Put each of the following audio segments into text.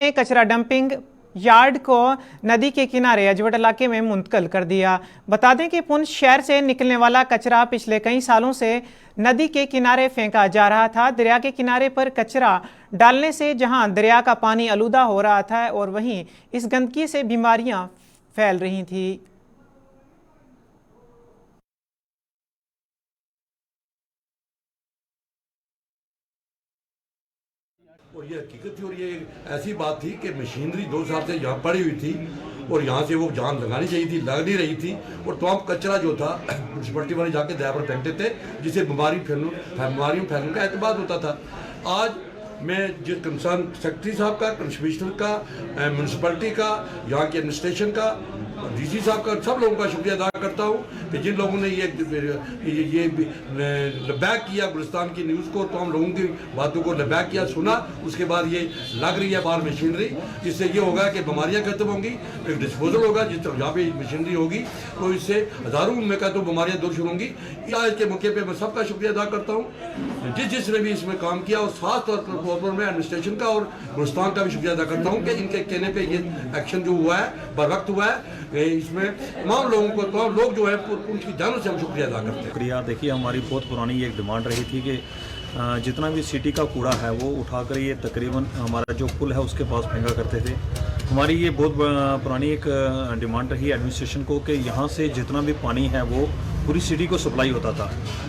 कचरा dumping yard को नदी के किनारे अजवट इलाके में मुंतकिल कर दिया। बता दें कि पुंछ शहर से निकलने वाला कचरा पिछले कई सालों से नदी के किनारे फेंका जा रहा था। दरिया के किनारे पर कचरा डालने से जहां दरिया का पानी आलूदा हो रहा था और वहीं इस गंदगी से बीमारियां फैल रही थी। और ये हकीकत थी और ये ऐसी बात थी कि मशीनरी 2 साल से यहाँ पड़ी हुई थी और यहाँ से वो जान लगानी चाहिए थी, लग नहीं रही थी। और तमाम कचरा जो था म्यूनसिपलिटी वाले जाके दरिया पर फेंकते थे, जिससे बीमारियों फैलने का एतबार होता था। आज मैं जिस कंसर्न सेक्रेटरी साहब का, कमिश्नर का, म्यूनसिपलिटी का, यहाँ के एडमिनिस्ट्रेशन का, डीसी साहब का, सब लोगों का शुक्रिया अदा करता हूँ कि जिन लोगों ने ये लबैक किया गुलिस्तान की न्यूज़ को, तो हम लोगों की बातों को लबैक किया, सुना। उसके बाद ये लग रही है बाहर मशीनरी, जिससे ये होगा कि बीमारियाँ खत्म होंगी, एक डिस्पोजल होगा जिस जहाँ पे मशीनरी होगी, तो इससे हज़ारों मैं कहता हूँ बीमारियाँ दूर शुरू होंगी। आज के मौके पर मैं सबका शुक्रिया अदा करता हूँ जिसने भी इसमें काम किया, और खास तौर पर मैं एडमिनिस्ट्रेशन का और गुलिस्तान का भी शुक्रिया अदा करता हूँ कि इनके कहने पर ये एक्शन जो हुआ है बर वक्त हुआ है। इसमें तमाम लोगों को, तमाम लोग जो है उनकी जानों से हम शुक्रिया अदा करते हैं। शुक्रिया। देखिए, हमारी बहुत पुरानी एक डिमांड रही थी कि जितना भी सिटी का कूड़ा है वो उठाकर ये तकरीबन हमारा जो पुल है उसके पास फेंका करते थे। हमारी ये बहुत पुरानी एक डिमांड रही एडमिनिस्ट्रेशन को कि यहाँ से जितना भी पानी है वो पूरी सिटी को सप्लाई होता था।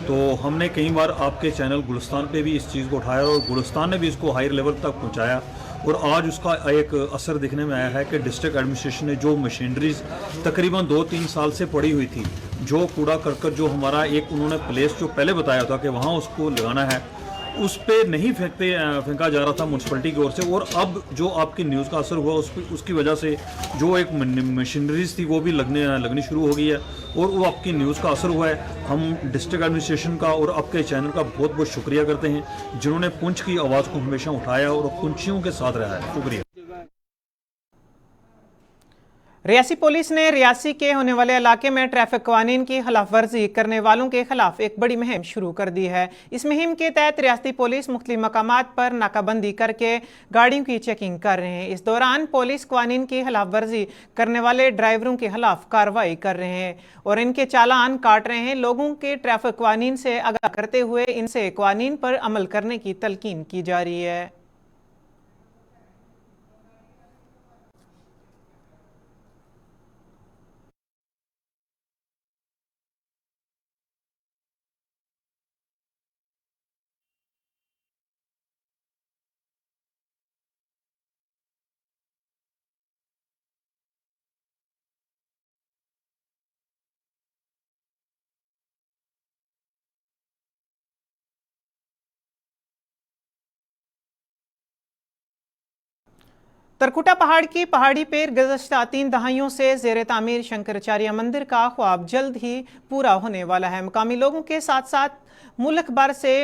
तो हमने कई बार आपके चैनल गुलिस्तान पे भी इस चीज़ को उठाया और गुलिस्तान ने भी इसको हायर लेवल तक पहुँचाया, और आज उसका एक असर दिखने में आया है कि डिस्ट्रिक्ट एडमिनिस्ट्रेशन ने जो मशीनरीज तकरीबन 2-3 साल से पड़ी हुई थी, जो कूड़ा करकट जो हमारा एक उन्होंने प्लेस जो पहले बताया था कि वहाँ उसको लगाना है, उस पे नहीं फेंका जा रहा था म्यूनसिपलिटी की ओर से। और अब जो आपकी न्यूज़ का असर हुआ उसकी वजह से जो एक मशीनरीज थी वो भी लगनी शुरू हो गई है, और वो आपकी न्यूज़ का असर हुआ है। हम डिस्ट्रिक्ट एडमिनिस्ट्रेशन का और आपके चैनल का बहुत बहुत शुक्रिया करते हैं जिन्होंने पुंछ की आवाज़ को हमेशा उठाया और पुंछियों के साथ रहा है। शुक्रिया। रियासी पुलिस ने रियासी के होने वाले इलाके में ट्रैफिक कानून की खिलाफ वर्जी करने वालों के खिलाफ एक बड़ी मुहिम शुरू कर दी है। इस मुहिम के तहत रियासती पुलिस मुख्तलिफ मकामात पर नाकाबंदी करके गाड़ियों की चेकिंग कर रहे हैं। इस दौरान पुलिस कानून की खिलाफ वर्जी करने वाले ड्राइवरों के खिलाफ कार्रवाई कर रहे हैं और इनके चालान काट रहे हैं। लोगों के ट्रैफिक कानून से आगाह करते हुए इनसे कानून पर अमल करने की तलकीन की जा रही है। तरकुटा पहाड़ की पहाड़ी पर गुज़श्ता 3 दहाइयों से ज़ेर तामीर शंकराचार्य मंदिर का ख्वाब जल्द ही पूरा होने वाला है। मुकामी लोगों के साथ साथ मुल्क भर से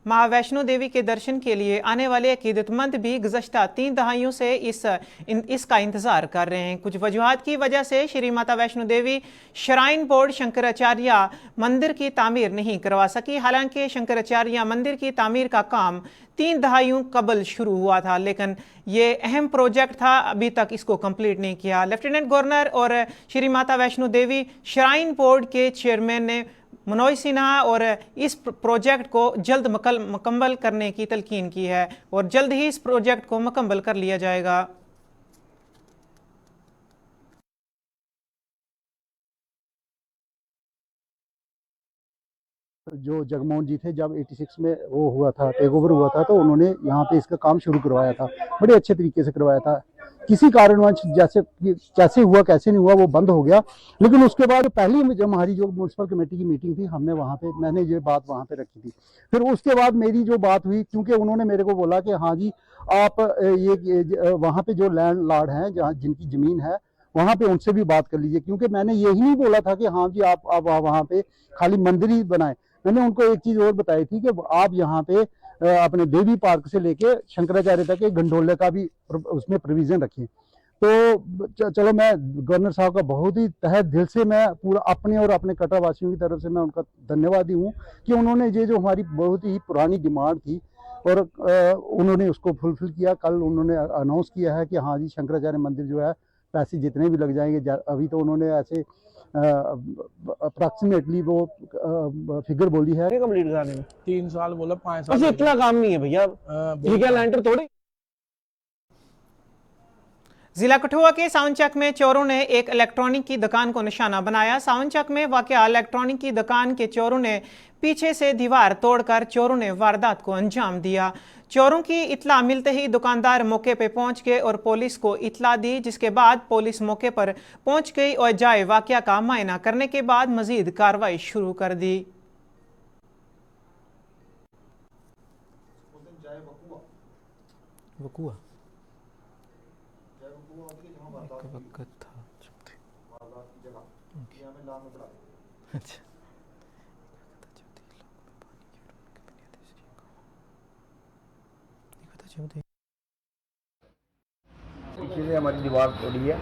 माँ वैष्णो देवी के दर्शन के लिए आने वाले अकीदतमंद भी गुज़श्ता 3 दहाइयों से इसका इंतज़ार कर रहे हैं। कुछ वजूहात की वजह से श्री माता वैष्णो देवी श्राइन बोर्ड शंकराचार्य मंदिर की तामीर नहीं करवा सकी। हालांकि शंकराचार्य मंदिर की तामीर का काम 3 दहाइयों कबल शुरू हुआ था, लेकिन ये अहम प्रोजेक्ट था, अभी तक इसको कंप्लीट नहीं किया। लेफ्टिनेंट गवर्नर और श्री माता वैष्णो देवी श्राइन बोर्ड के चेयरमैन ने मनोज सिन्हा और इस प्रोजेक्ट को जल्द मुकम्मल करने की तलकीन की है और जल्द ही इस प्रोजेक्ट को मुकम्मल कर लिया जाएगा। जो जगमोहन जी थे, जब 86 में वो हुआ था, टेक ओवर हुआ था, तो उन्होंने यहाँ पे इसका काम शुरू करवाया था, बड़े अच्छे तरीके से करवाया था। किसी कारणवश जैसे कैसे हुआ कैसे नहीं हुआ वो बंद हो गया, लेकिन उसके बाद पहली जब हमारी जो म्यूनसिपल कमेटी की मीटिंग थी, हमने वहाँ पे मैंने ये बात वहाँ पे रखी थी। फिर उसके बाद मेरी जो बात हुई, क्योंकि उन्होंने मेरे को बोला कि हाँ जी आप ये वहाँ पे जो लैंड लॉर्ड हैं, जहाँ जिनकी ज़मीन है, वहाँ पे उनसे भी बात कर लीजिए, क्योंकि मैंने यही नहीं बोला था कि हाँ जी आप वहाँ पे खाली मंदिर ही बनाए। मैंने उनको एक चीज़ और बताई थी कि आप यहाँ पे अपने देवी पार्क से लेके शंकराचार्य तक एक गंडोले का भी उसमें प्रोविजन रखिए। तो चलो, मैं गवर्नर साहब का बहुत ही तहे दिल से मैं पूरा अपने और अपने कटरा वासियों की तरफ से मैं उनका धन्यवादी हूँ कि उन्होंने ये जो हमारी बहुत ही पुरानी डिमांड थी और उन्होंने उसको फुलफिल किया। कल उन्होंने अनाउंस किया है कि हाँ जी शंकराचार्य मंदिर जो है पैसे जितने भी लग जाएंगे, अभी तो उन्होंने ऐसे अप्रॉक्सीमेटली वो फिगर बोली है। कंप्लीट कराने में 3 साल बोला 5 साल बस इतना काम नहीं है भैया, ये क्या लैंटर थोड़ी। जिला कठुआ के सावनचक में चोरों ने एक इलेक्ट्रॉनिक की दुकान को निशाना बनाया। सावनचक में वाकया इलेक्ट्रॉनिक की दुकान के चोरों ने पीछे से दीवार तोड़कर चोरों ने वारदात को अंजाम दिया। चोरों की इतला मिलते ही दुकानदार मौके पर पहुंच गए और पुलिस को इतला दी, जिसके बाद पुलिस मौके पर पहुंच गई और जाए वाकया का मुआयना करने के बाद मजीद कार्रवाई शुरू कर दी। वक्त था अच्छा पीछे से हमारी दीवार तोड़ी है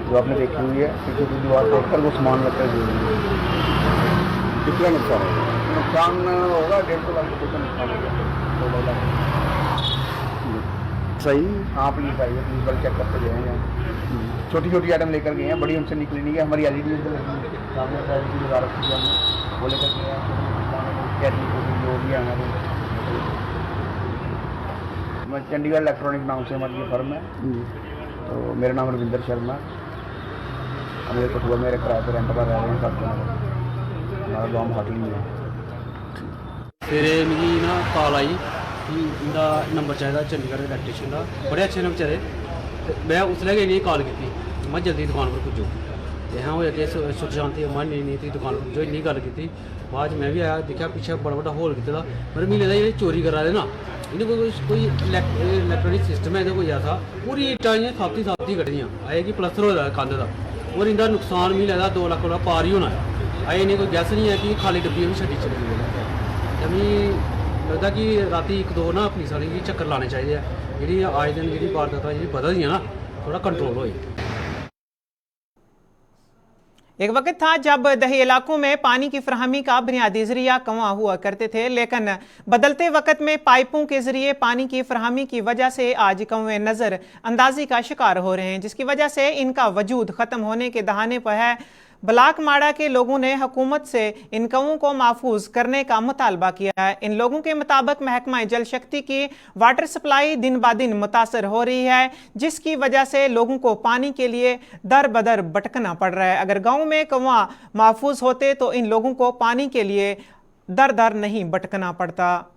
जो आपने देखी हुई है। पीछे से दीवार तोड़कर वो सामान लगकर दी हुई है। कितना नुकसान है? नुकसान होगा 150 लाख रुपये का नुकसान होगा। 2 लाख सही। हाँ पुलिस आई है, पुलिस वाले चेक करते गए हैं। छोटी छोटी आइटम लेकर गए हैं, बड़ी हमसे निकली नहीं है। हमारी एलईडी सामने एलईडी लगा रखी है, हमने वो लेकर गए हैं। कैरी जो भी है हमारे, मैं चंडीगढ़ इलेक्ट्रॉनिक नाम से हमारी ये फर्म है। तो मेरा नाम रविंदर शर्मा, हमारे कठुआ मेरे किराए पर रेंट पर रह रहे हैं। सब हमारा गाँव हाटली है। फिर मिगी ना कॉल आई कि इंदा नंबर चाहिए चंडीगढ़ इलैक्ट्रीशियन का, बड़े अच्छे ने बेचारे। मैं उसलै गई नहीं कॉल की, मैं जल्दी दुकान पर पुज्जो। तो हाँ हो कि सुख शांति मैं नहीं थी दुकान पर पुज्जो, इन्नी गल की। बाद मैं भी आया, देखा पीछे बड़ा बड़ा होल कीते दा। पर मिगी लगदा जेह्ड़े चोरी करा दे ना, इन्हें कोई इलैक्ट्रॉनिक सिस्टम है कोई ऐसा, पूरी ईटां इ'यां थापती कड्ढियां। आए कि प्लस्तर होए दा कंध दा, और इंदा नुकसान मिगी लगदा 2 लाख कोला पार ही होना है। आए इन्हें कोई गैस नहीं है कि खाली डब्बी भी छड्डी चली गेई। मिगी लगदा कि राती 1-2 ना पुलिस वाले गी चक्कर लाने चाहिए। जी आए दिन जी वारदात जी बधा दी ना, थोड़ा कंट्रोल होए। एक वक्त था जब दही इलाकों में पानी की फराहमी का बुनियादी जरिया कुआं हुआ करते थे, लेकिन बदलते वक्त में पाइपों के जरिए पानी की फराहमी की वजह से आज कुएं नजर अंदाजी का शिकार हो रहे हैं, जिसकी वजह से इनका वजूद खत्म होने के दहाने पर है। ब्लाक माड़ा के लोगों ने हुकूमत से इन कुओं को महफूज करने का मुतालबा किया है। इन लोगों के मुताबिक महकमा जल शक्ति की वाटर सप्लाई दिन ब दिन मुतासर हो रही है, जिसकी वजह से लोगों को पानी के लिए दर बदर भटकना पड़ रहा है। अगर गांव में कुआं महफूज होते तो इन लोगों को पानी के लिए दर दर नहीं भटकना पड़ता।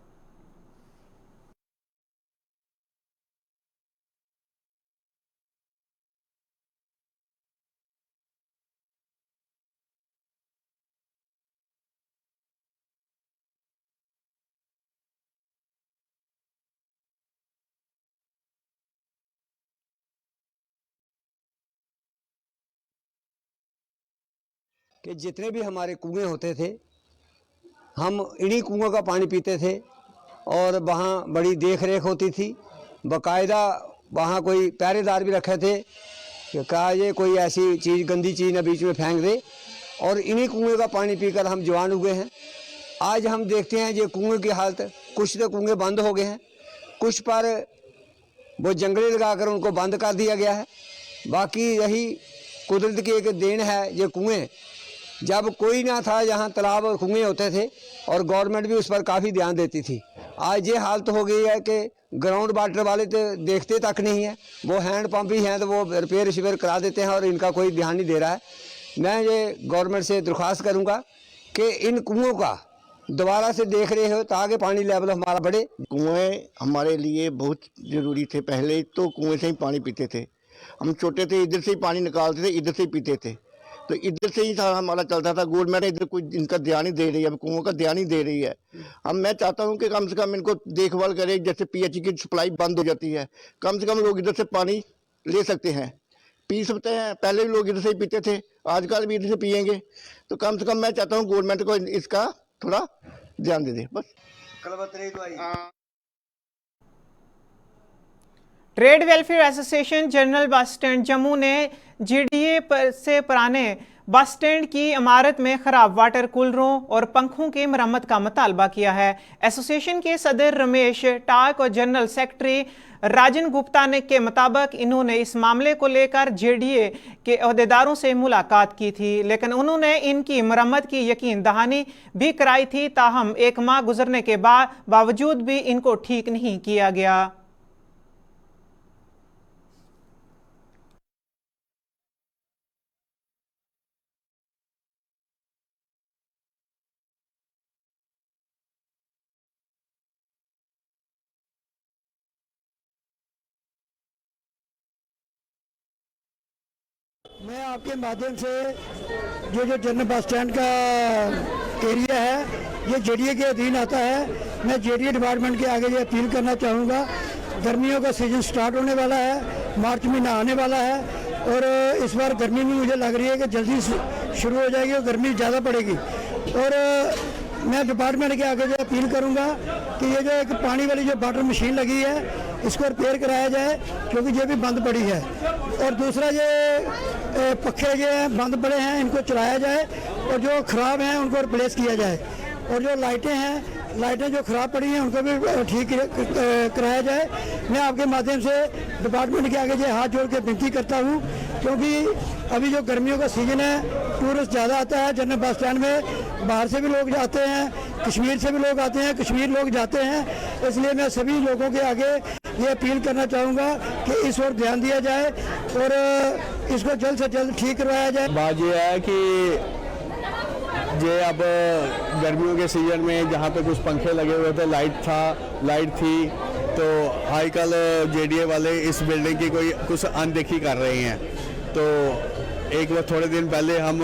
कि जितने भी हमारे कुएं होते थे, हम इन्हीं कुओं का पानी पीते थे और वहाँ बड़ी देख रेख होती थी। बाकायदा वहाँ कोई पहरेदार भी रखे थे कि कहा ये कोई ऐसी चीज़ गंदी चीज़ ना बीच में फेंक दे, और इन्हीं कुएं का पानी पीकर हम जवान हुए हैं। आज हम देखते हैं ये कुएं की हालत, कुछ तो कुएं बंद हो गए हैं, कुछ पर वो जंगले लगाकर उनको बंद कर दिया गया है। बाकी यही कुदरत की एक देन है। ये कुएं जब कोई ना था, यहाँ तालाब और कुएं होते थे और गवर्नमेंट भी उस पर काफ़ी ध्यान देती थी। आज ये हालत हो गई है कि ग्राउंड वाटर वाले तो देखते तक नहीं है, वो हैंड पंप ही हैं तो वो रिपेयर शिपेयर करा देते हैं और इनका कोई ध्यान नहीं दे रहा है। मैं ये गवर्नमेंट से दरख्वास्त करूँगा कि इन कुओं का दोबारा से देख रहे हो ताकि पानी लेवल हमारा बढ़े। कुएं हमारे लिए बहुत ज़रूरी थे। पहले तो कुएं से ही पानी पीते थे, हम छोटे थे इधर से ही पानी निकालते थे, इधर से ही पीते थे, तो इधर से ही था हमारा चलता था। गवर्नमेंट इधर कोई इनका ध्यान ही दे रही है, कुओं का ध्यान ही दे रही है। मैं चाहता हूं कि कम से कम इनको देखभाल करे। जैसे पीएचई की सप्लाई बंद हो जाती है, कम से कम लोग इधर से पानी ले सकते हैं, पी सकते हैं। पहले भी लोग इधर से ही पीते थे, आजकल भी इधर से पियेंगे। तो कम से कम मैं चाहता हूँ गवर्नमेंट को इसका थोड़ा ध्यान दे दे बस। Trade welfare association general bus stand Jammu ने जीडीए से पुराने बस स्टैंड की इमारत में खराब वाटर कूलरों और पंखों की मरम्मत का मुतालबा किया है। एसोसिएशन के सदर रमेश टाक और जनरल सेक्रेटरी राजन गुप्ता ने के मुताबिक इन्होंने इस मामले को लेकर जेडीए के अहदेदारों से मुलाकात की थी, लेकिन उन्होंने इनकी मरम्मत की यकीन दहानी भी कराई थी। ताहम 1 माह गुजरने के बावजूद भी इनको ठीक नहीं किया गया। मैं आपके माध्यम से ये जो जनरल बस स्टैंड का एरिया है ये जेडीए के अधीन आता है। मैं जेडीए डिपार्टमेंट के आगे ये अपील करना चाहूँगा। गर्मियों का सीजन स्टार्ट होने वाला है, मार्च महीना आने वाला है और इस बार गर्मी भी मुझे लग रही है कि जल्दी शुरू हो जाएगी और गर्मी ज़्यादा पड़ेगी। और मैं डिपार्टमेंट के आगे जो अपील करूँगा कि ये जो एक पानी वाली जो वाटर मशीन लगी है इसको रिपेयर कराया जाए, क्योंकि ये भी बंद पड़ी है। और दूसरा ये पखे जो हैं बंद पड़े हैं इनको चलाया जाए और जो ख़राब हैं उनको रिप्लेस किया जाए। और जो लाइटें हैं, लाइटें जो ख़राब पड़ी हैं उनको भी ठीक कराया जाए। मैं आपके माध्यम से डिपार्टमेंट के आगे जो हाथ जोड़ के विनती करता हूँ, क्योंकि अभी जो गर्मियों का सीज़न है टूरिस्ट ज़्यादा आता है जनरल बस स्टैंड में। बाहर से भी लोग जाते हैं, कश्मीर से भी लोग आते हैं, कश्मीर लोग जाते हैं। इसलिए मैं सभी लोगों के आगे ये अपील करना चाहूँगा कि इस ओर ध्यान दिया जाए और इसको जल्द से जल्द ठीक करवाया जाए। बात ये है कि ये अब गर्मियों के सीजन में जहाँ पे कुछ पंखे लगे हुए थे, लाइट थी, तो आजकल जेडीए वाले इस बिल्डिंग की कोई कुछ अनदेखी कर रहे हैं। तो एक बार थोड़े दिन पहले हम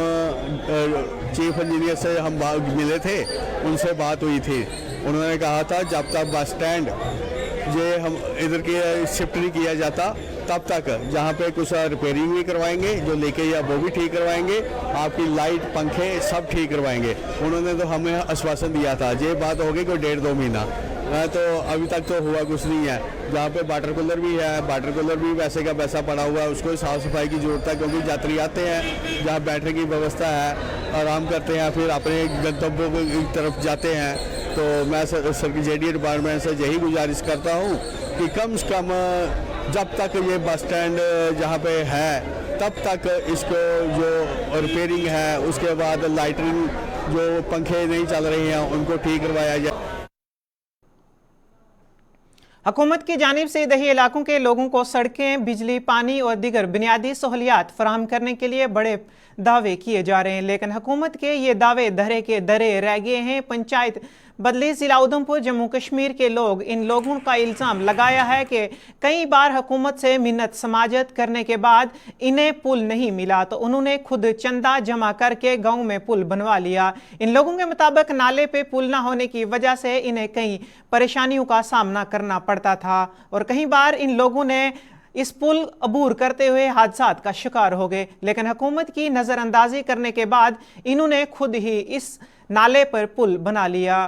चीफ इंजीनियर से हम मिले थे, उनसे बात हुई थी। उन्होंने कहा था जब तक बस स्टैंड ये हम इधर के शिफ्ट नहीं किया जाता तब तक जहाँ पे कुछ रिपेयरिंग भी करवाएंगे, जो लेके या वो भी ठीक करवाएंगे, आपकी लाइट पंखे सब ठीक करवाएंगे। उन्होंने तो हमें आश्वासन दिया था। ये बात हो गई कोई 1.5-2 महीना, तो अभी तक तो हुआ कुछ नहीं है। जहाँ पे वाटर कूलर भी है, वाटर कूलर भी वैसे का वैसा पड़ा हुआ है, उसको साफ़ सफाई की ज़रूरत है, क्योंकि यात्री आते हैं जहाँ बैठने की व्यवस्था है, आराम करते हैं, फिर अपने गंतव्यों की तरफ जाते हैं। तो मैं सर की जेडीए डिपार्टमेंट से यही गुजारिश करता हूँ कि कम से कम जब तक ये बस स्टैंड जहाँ पे है तब तक इसको जो रिपेयरिंग है, उसके बाद लाइटिंग जो पंखे नहीं चल रहे हैं उनको ठीक करवाया जाए। हुकूमत की जानिब से दही इलाकों के लोगों को सड़कें, बिजली, पानी और दीगर बुनियादी सहूलियात फराहम करने के लिए बड़े दावे किए जा रहे हैं, लेकिन हुकूमत के ये दावे धरे के धरे रह गए हैं। पंचायत बदली ज़िला उधमपुर जम्मू कश्मीर के लोग इन लोगों का इल्ज़ाम लगाया है कि कई बार हुकूमत से मिन्नत समाजत करने के बाद इन्हें पुल नहीं मिला, तो उन्होंने खुद चंदा जमा करके गांव में पुल बनवा लिया। इन लोगों के मुताबिक नाले पे पुल ना होने की वजह से इन्हें कई परेशानियों का सामना करना पड़ता था और कई बार इन लोगों ने इस पुल अबूर करते हुए हादसात का शिकार हो गए, लेकिन हुकूमत की नज़रअंदाजी करने के बाद इन्होंने खुद ही इस नाले पर पुल बना लिया।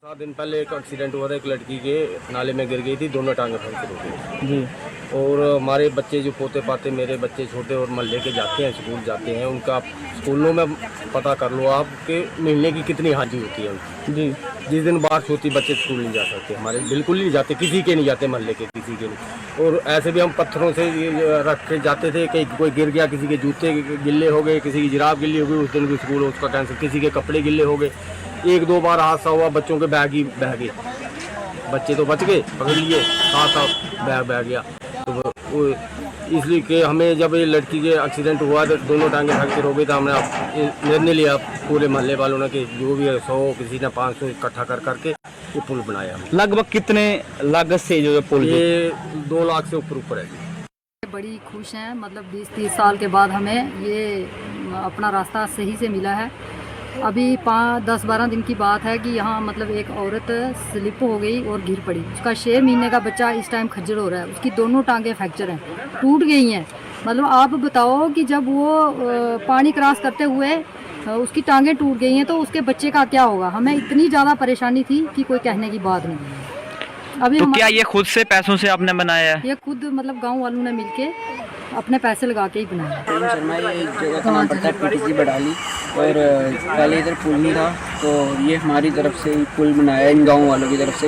7 दिन पहले एक एक्सीडेंट हुआ था, एक लड़की के नाले में गिर गई थी, दोनों टांगें फ्रैक्चर हो गई जी। और हमारे बच्चे जो पोते पाते, मेरे बच्चे छोटे और महल्ले के जाते हैं, स्कूल जाते हैं, उनका स्कूलों में पता कर लो आप कि महीने की कितनी हाजिरी होती है उनकी जी। जिस दिन बारिश होती बच्चे स्कूल नहीं जा सकते, हमारे बिल्कुल नहीं जाते, किसी के नहीं जाते, महल्ले के किसी के नहीं। और ऐसे भी हम पत्थरों से रख के जाते थे कि कोई गिर गया, किसी के जूते गिल्ले हो गए, किसी की जिराब गिल्ली हो गई, उस दिन भी स्कूल उसका कैंसिल, किसी के कपड़े गिल्ले हो गए। 1-2 बार हादसा हुआ, बच्चों के बैग ही बह गए, बच्चे तो बच गए, पकड़ लिए, साथ बैग बह गया। तो इसलिए कि हमें जब ये लड़की के एक्सीडेंट हुआ तो दोनों टांगे फ्रैक्चर हो गई, तो हमने निर्णय लिया पूरे मोहल्ले वालों ने कि जो भी है 100 किसी ने 500 इकट्ठा कर करके ये पुल बनाया। लगभग कितने लागत से जो पुल? ये 2 लाख से ऊपर है। बड़ी खुश हैं, मतलब 20-30 साल के बाद हमें ये अपना रास्ता सही से मिला है। अभी 10-12 दिन की बात है कि यहाँ मतलब एक औरत स्लिप हो गई और गिर पड़ी। उसका 6 महीने का बच्चा इस टाइम खज्जर हो रहा है, उसकी दोनों टांगें फ्रैक्चर हैं, टूट गई हैं। मतलब आप बताओ कि जब वो पानी क्रॉस करते हुए उसकी टांगें टूट गई हैं तो उसके बच्चे का क्या होगा। हमें इतनी ज़्यादा परेशानी थी कि कोई कहने की बात नहीं। अभी तो क्या ये खुद से पैसों से आपने बनाया है? ये खुद मतलब गाँव वालों ने मिलके अपने पैसे लगा के ही बनाया। शर्मा, ये जगह का नाम पड़ता है PTG बडाली, और पहले इधर पुल नहीं था, तो ये हमारी तरफ से पुल बनाया, इन गाँव वालों की तरफ से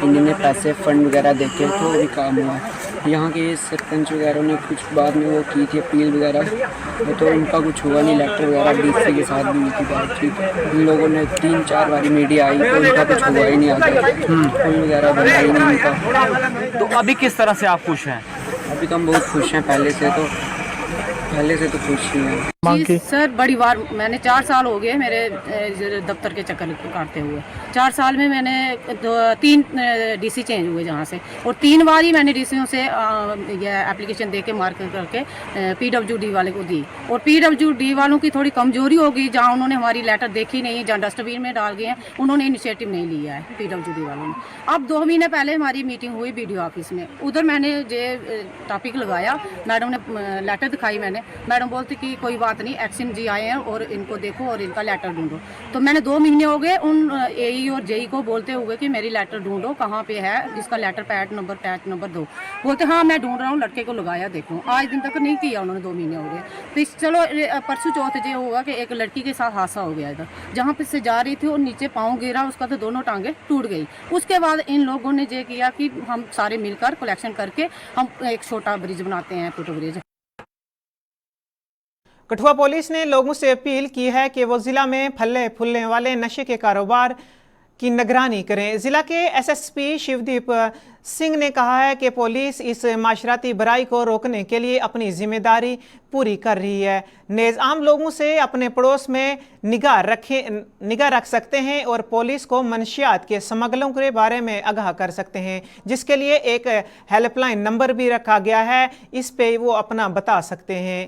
इन्होंने पैसे फंड वगैरह देके तो भी काम हुआ। यहाँ के सरपंच वगैरह ने कुछ बाद में वो की थी अपील वगैरह, तो उनका कुछ हुआ नहीं। लेटर वगैरह DC के साथ भी हुई थी बातचीत, इन लोगों ने 3-4 बारी मीडिया आई तो उनका कुछ हुआ ही नहीं आगे, पुल वगैरह बना ही नहीं उनका। तो अभी किस तरह से आप खुश हैं? अभी तो हम बहुत खुश हैं, पहले से तो खुश ही हैं। जी सर, बड़ी बार मैंने 4 साल हो गए मेरे दफ्तर के चक्कर काटते हुए। 4 साल में मैंने 3 DC चेंज हुए जहाँ से, और 3 बार ही मैंने DCओं से ये एप्लीकेशन दे के मार्क करके PWD वाले को दी, और PWD वालों की थोड़ी कमजोरी होगी, जहाँ उन्होंने हमारी लेटर देखी नहीं, जहाँ डस्टबिन में डाल गए हैं, उन्होंने इनिशिएटिव नहीं लिया है PWD वालों ने। अब 2 महीने पहले हमारी मीटिंग हुई BDO ऑफिस में, उधर मैंने ये टॉपिक लगाया, मैडम ने लेटर दिखाई, मैडम बोलती कि कोई बात नहीं, एक्शन जी आए हैं और इनको देखो और इनका लेटर ढूंढो। तो मैंने 2 महीने हो गए उन AE और JE को बोलते हुए कि मेरी लेटर ढूंढो, कहाँ पे है इसका लेटर, पैच नंबर 2। बोलते हाँ मैं ढूंढ रहा हूँ, लड़के को लगाया देखो। आज दिन तक नहीं किया उन्होंने, 2 महीने हो गए। फिर चलो परसों चौथ ये हुआ कि एक लड़की के साथ हादसा हो गया था, जहाँ पे से जा रही थी और नीचे पाँव गिरा उसका, तो दोनों टांगे टूट गई। उसके बाद इन लोगों ने ये किया कि हम सारे मिलकर कलेक्शन करके हम एक छोटा ब्रिज बनाते हैं, फुट ब्रिज। कठुआ पुलिस ने लोगों से अपील की है कि वो जिला में फलने फूलने वाले नशे के कारोबार की निगरानी करें। जिला के SSP शिवदीप सिंह ने कहा है कि पुलिस इस माशराती बुराई को रोकने के लिए अपनी जिम्मेदारी पूरी कर रही है। नेज़ आम लोगों से अपने पड़ोस में निगाह रख सकते हैं और पुलिस को मनशियात के स्मगलों के बारे में आगाह कर सकते हैं, जिसके लिए एक हेल्पलाइन नंबर भी रखा गया है, इस पे वो अपना बता सकते हैं।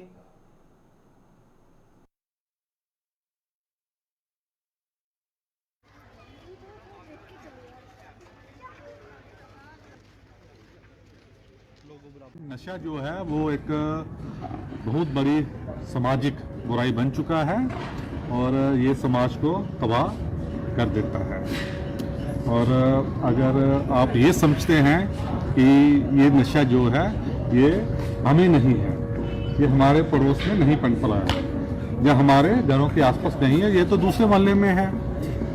नशा जो है वो एक बहुत बड़ी सामाजिक बुराई बन चुका है और ये समाज को तबाह कर देता है। और अगर आप ये समझते हैं कि ये नशा जो है ये हमें नहीं है, ये हमारे पड़ोस में नहीं पनपला है या हमारे घरों के आसपास नहीं है, ये तो दूसरे मोहल्ले में है,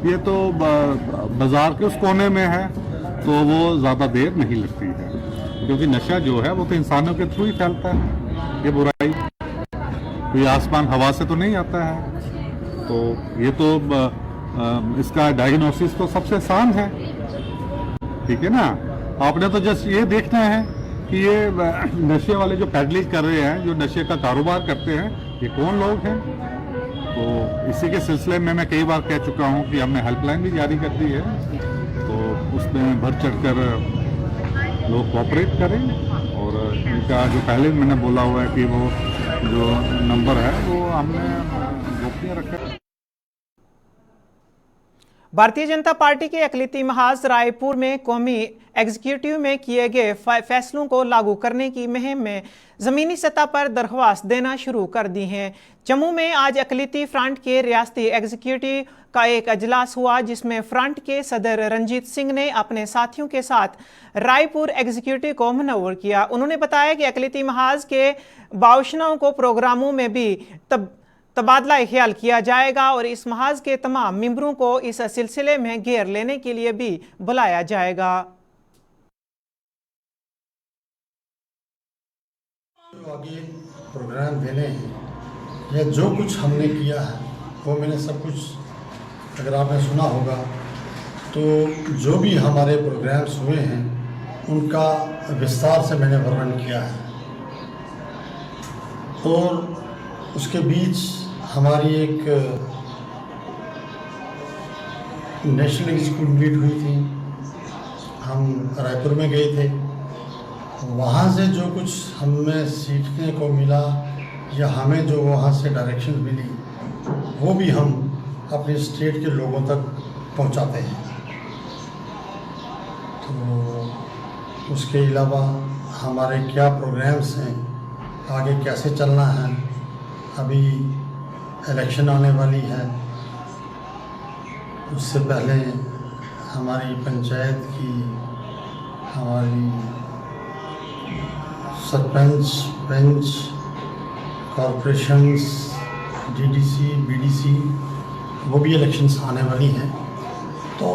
ये तो बाजार के उस कोने में है, तो वो ज़्यादा देर नहीं लगती है, क्योंकि नशा जो है वो तो इंसानों के थ्रू ही फैलता है। ये बुराई कोई आसमान हवा से तो नहीं आता है, तो ये तो इसका डायग्नोसिस तो सबसे आसान है, ठीक है ना। आपने तो जस्ट ये देखना है कि ये नशे वाले जो पैडलिंग कर रहे हैं, जो नशे का कारोबार करते हैं, ये कौन लोग हैं। तो इसी के सिलसिले में मैं कई बार कह चुका हूँ कि हमने हेल्पलाइन भी जारी कर दी है, तो उसमें बढ़ चढ़कर लोग कोऑपरेट करें। और इनका जो पहले मैंने बोला हुआ है कि वो जो नंबर है वो हमने गोपनीय रखा है। भारतीय जनता पार्टी के अक़लियती महाज रायपुर में कौमी एग्जीक्यूटिव में किए गए फैसलों को लागू करने की मुहिम में ज़मीनी सतह पर दरख्वास्त देना शुरू कर दी हैं। जम्मू में आज अक़लियती फ्रंट के रियासती एग्जीक्यूटिव का एक अजलास हुआ, जिसमें फ्रंट के सदर रंजीत सिंह ने अपने साथियों के साथ रायपुर एग्जीक्यूटिव को मुनव्वर किया। उन्होंने बताया कि अक़लियती महाज के बाउशनाओं को प्रोग्रामों में भी तबादला ख्याल किया जाएगा और इस महाज के तमाम मेंबरों को इस सिलसिले में घेर लेने के लिए भी बुलाया जाएगा। आगे प्रोग्राम देने हैं या जो कुछ हमने किया है वो मैंने सब कुछ अगर आपने सुना होगा, तो जो भी हमारे प्रोग्राम्स हुए हैं उनका विस्तार से मैंने वर्णन किया है। और उसके बीच हमारी एक नेशनल एग्जीक्यूटिव मीट हुई थी, हम रायपुर में गए थे। वहाँ से जो कुछ हमें सीखने को मिला या हमें जो वहाँ से डायरेक्शन मिली, वो भी हम अपने स्टेट के लोगों तक पहुँचाते हैं। तो उसके अलावा हमारे क्या प्रोग्राम्स हैं, आगे कैसे चलना है, अभी इलेक्शन आने वाली है, उससे पहले हमारी पंचायत की हमारी सरपंच पंच कॉरपोरेशंस डीडीसी बीडीसी वो भी इलेक्शंस आने वाली हैं, तो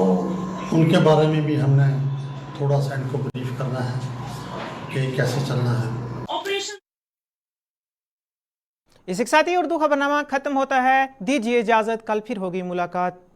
उनके बारे में भी हमने थोड़ा सा इनको ब्रीफ करना है कि कैसे चलना है। इसी के साथ ही उर्दू खबरनामा खत्म होता है। दीजिए इजाजत, कल फिर होगी मुलाकात।